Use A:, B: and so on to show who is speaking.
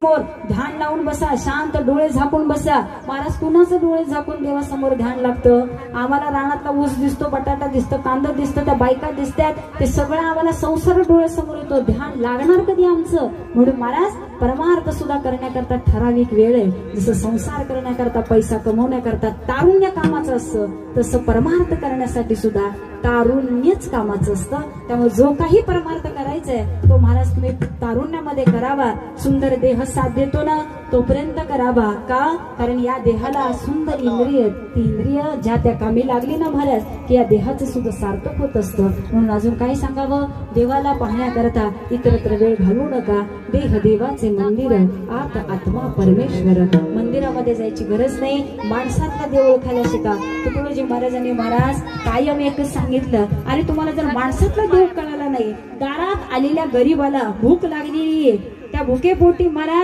A: ध्यान लावून बसा, शांत डोळे झाकून बसा. महाराज कुणाचं डोळे झाकून देवासमोर ध्यान लागतं? आम्हाला रानातला ऊस दिसतो, बटाटा दिसतो, कांदा दिसतं, त्या बायका दिसतात, ते सगळं आम्हाला संसार डोळ्यासमोर येतो. ध्यान लागणार कधी आमचं? म्हणून महाराज परमार्थ सुद्धा करण्याकरता ठराविक वेळ आहे. जसं संसार करण्याकरता, पैसा कमवण्याकरता तारुण्य कामाचं असतं, तसं परमार्थ करण्यासाठी सुद्धा तारुण्यच कामाचं असतं. त्यामुळे जो काही परमार्थ करायचंय तो महाराज तुम्ही तारुण्यामध्ये करावा. सुंदर देह साथ देतो ना तोपर्यंत करावा. का? कारण या देहाला सुंदर इंद्रिय, ती इंद्रिय ज्या त्या कामी लागली ना महाराज की या देहाचं सुद्धा सार्थक होत असतं. म्हणून अजून काय सांगावं? देवाला पाहण्याकरता इतरत्र वेळ घालवू नका. देह देवाचे मंदिर, आत आत्मा परमेश्वर. मंदिरामध्ये जायची गरज नाही, माणसातला देव ओळखायला शिका. तुकडोजी महाराजांनी महाराज कायम एकच सांगितलं, आणि तुम्हाला जर माणसातला देव कळाला नाही, दारात आलेल्या गरीबाला भूक लागलेली आहे, त्या भुकेपोटी महाराज